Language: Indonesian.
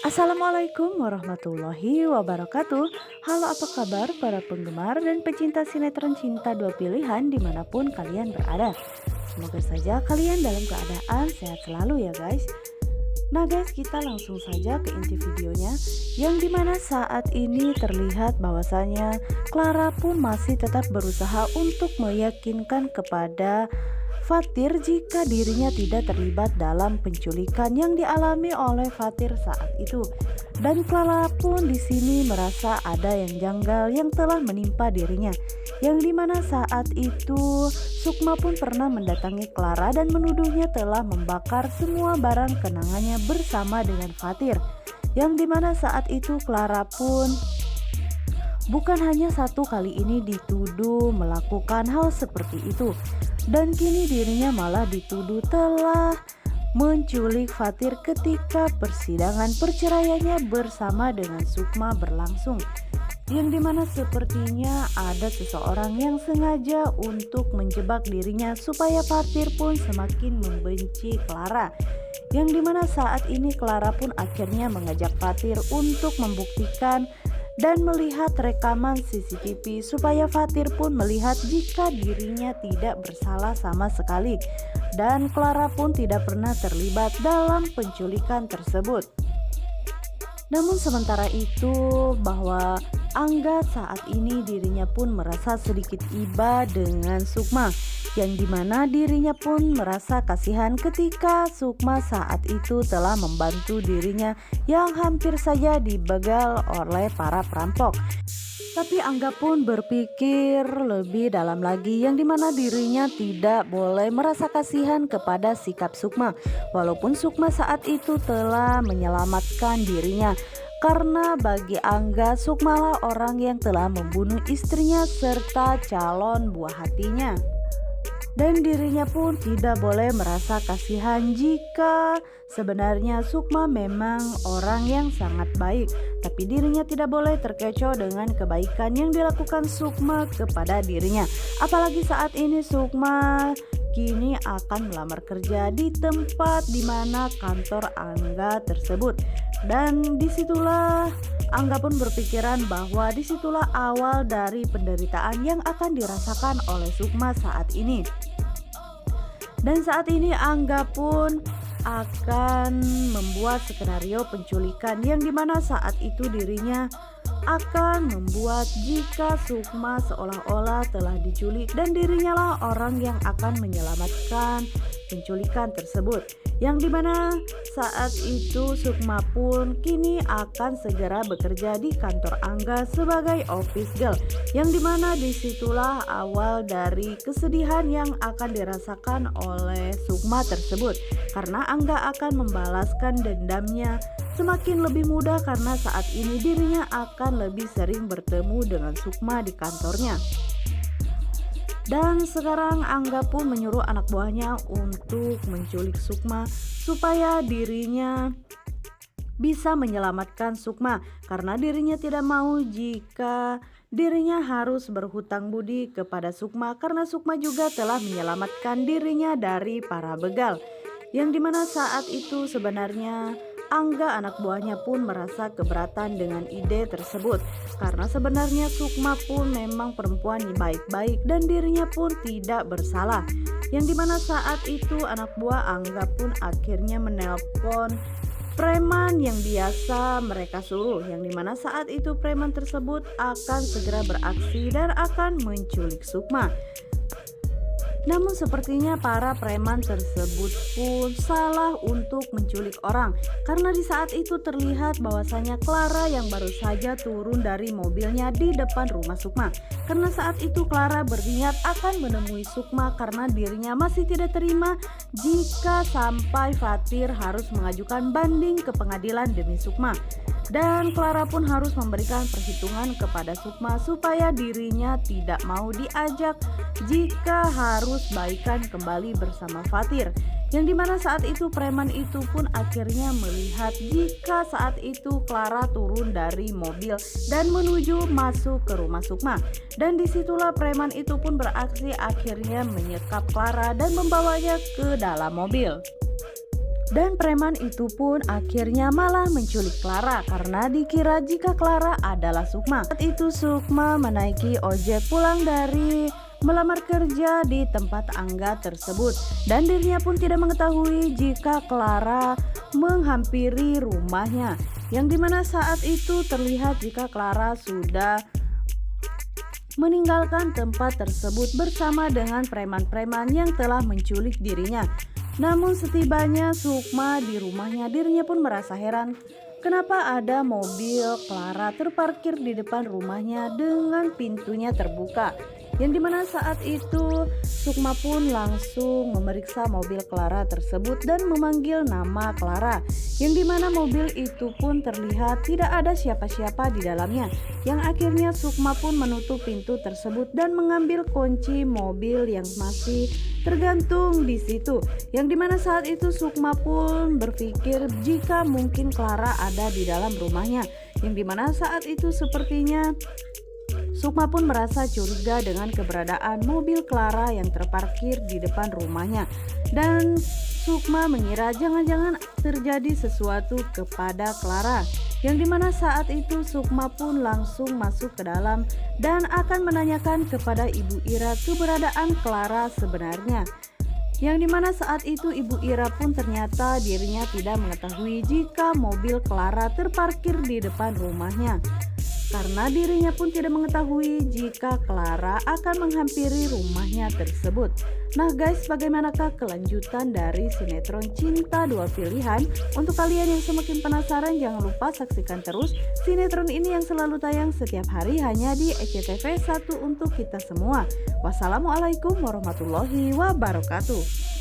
Assalamualaikum warahmatullahi wabarakatuh. Halo, apa kabar para penggemar dan pecinta sinetron Cinta Dua Pilihan dimanapun kalian berada. Semoga saja kalian dalam keadaan sehat selalu ya guys. Nah guys, kita langsung saja ke inti videonya, yang dimana saat ini terlihat bahwasanya Clara pun masih tetap berusaha untuk meyakinkan kepada Fatir jika dirinya tidak terlibat dalam penculikan yang dialami oleh Fatir saat itu. Dan Clara pun di sini merasa ada yang janggal yang telah menimpa dirinya. Yang dimana saat itu Sukma pun pernah mendatangi Clara dan menuduhnya telah membakar semua barang kenangannya bersama dengan Fatir. Yang dimana saat itu Clara pun bukan hanya satu kali ini dituduh melakukan hal seperti itu, dan kini dirinya malah dituduh telah menculik Fatir ketika persidangan perceraiannya bersama dengan Sukma berlangsung. Yang dimana sepertinya ada seseorang yang sengaja untuk menjebak dirinya supaya Fatir pun semakin membenci Clara. Yang dimana saat ini Clara pun akhirnya mengajak Fatir untuk membuktikan dan melihat rekaman CCTV supaya Fatir pun melihat jika dirinya tidak bersalah sama sekali dan Clara pun tidak pernah terlibat dalam penculikan tersebut. Namun sementara itu bahwa Angga saat ini dirinya pun merasa sedikit iba dengan Sukma, yang dimana dirinya pun merasa kasihan ketika Sukma saat itu telah membantu dirinya yang hampir saja dibegal oleh para perampok. Tapi Angga pun berpikir lebih dalam lagi, yang dimana dirinya tidak boleh merasa kasihan kepada sikap Sukma, walaupun Sukma saat itu telah menyelamatkan dirinya. Karena bagi Angga, Sukmalah orang yang telah membunuh istrinya serta calon buah hatinya. Dan dirinya pun tidak boleh merasa kasihan jika sebenarnya Sukma memang orang yang sangat baik. Tapi dirinya tidak boleh terkecoh dengan kebaikan yang dilakukan Sukma kepada dirinya. Apalagi saat ini Sukma kini akan melamar kerja di tempat dimana kantor Angga tersebut. Dan disitulah Angga pun berpikiran bahwa disitulah awal dari penderitaan yang akan dirasakan oleh Sukma saat ini. Dan saat ini Angga pun akan membuat skenario penculikan, yang dimana saat itu dirinya akan membuat jika Sukma seolah-olah telah diculik dan dirinya lah orang yang akan menyelamatkan penculikan tersebut. Yang dimana saat itu Sukma pun kini akan segera bekerja di kantor Angga sebagai office girl, yang dimana disitulah awal dari kesedihan yang akan dirasakan oleh Sukma tersebut, karena Angga akan membalaskan dendamnya semakin lebih mudah karena saat ini dirinya akan lebih sering bertemu dengan Sukma di kantornya. Dan sekarang Angga pun menyuruh anak buahnya untuk menculik Sukma supaya dirinya bisa menyelamatkan Sukma, karena dirinya tidak mau jika dirinya harus berhutang budi kepada Sukma, karena Sukma juga telah menyelamatkan dirinya dari para begal. Yang dimana saat itu sebenarnya Angga anak buahnya pun merasa keberatan dengan ide tersebut, karena sebenarnya Sukma pun memang perempuan yang baik-baik dan dirinya pun tidak bersalah. Yang dimana saat itu anak buah Angga pun akhirnya menelpon preman yang biasa mereka suruh, yang dimana saat itu preman tersebut akan segera beraksi dan akan menculik Sukma. Namun sepertinya para preman tersebut pun salah untuk menculik orang, karena di saat itu terlihat bahwasanya Clara yang baru saja turun dari mobilnya di depan rumah Sukma. Karena saat itu Clara berniat akan menemui Sukma karena dirinya masih tidak terima jika sampai Fatir harus mengajukan banding ke pengadilan demi Sukma. Dan Clara pun harus memberikan perhitungan kepada Sukma supaya dirinya tidak mau diajak jika harus baikan kembali bersama Fatir. Yang dimana saat itu preman itu pun akhirnya melihat jika saat itu Clara turun dari mobil dan menuju masuk ke rumah Sukma. Dan disitulah preman itu pun beraksi akhirnya menyekap Clara dan membawanya ke dalam mobil. Dan preman itu pun akhirnya malah menculik Clara karena dikira jika Clara adalah Sukma. Saat itu Sukma menaiki ojek pulang dari melamar kerja di tempat Angga tersebut dan dirinya pun tidak mengetahui jika Clara menghampiri rumahnya, yang dimana saat itu terlihat jika Clara sudah meninggalkan tempat tersebut bersama dengan preman-preman yang telah menculik dirinya. Namun setibanya Sukma di rumahnya, dirinya pun merasa heran kenapa ada mobil Clara terparkir di depan rumahnya dengan pintunya terbuka. Yang dimana saat itu Sukma pun langsung memeriksa mobil Clara tersebut dan memanggil nama Clara, yang dimana mobil itu pun terlihat tidak ada siapa-siapa di dalamnya. Yang akhirnya Sukma pun menutup pintu tersebut dan mengambil kunci mobil yang masih tergantung di situ. Yang dimana saat itu Sukma pun berpikir jika mungkin Clara ada di dalam rumahnya. Yang dimana saat itu sepertinya Sukma pun merasa curiga dengan keberadaan mobil Clara yang terparkir di depan rumahnya. Dan Sukma mengira jangan-jangan terjadi sesuatu kepada Clara. Yang dimana saat itu Sukma pun langsung masuk ke dalam dan akan menanyakan kepada Ibu Ira keberadaan Clara sebenarnya. Yang dimana saat itu Ibu Ira pun ternyata dirinya tidak mengetahui jika mobil Clara terparkir di depan rumahnya, karena dirinya pun tidak mengetahui jika Clara akan menghampiri rumahnya tersebut. Nah guys, bagaimanakah kelanjutan dari sinetron Cinta Dua Pilihan? Untuk kalian yang semakin penasaran, jangan lupa saksikan terus sinetron ini yang selalu tayang setiap hari hanya di SCTV 1 untuk kita semua. Wassalamualaikum warahmatullahi wabarakatuh.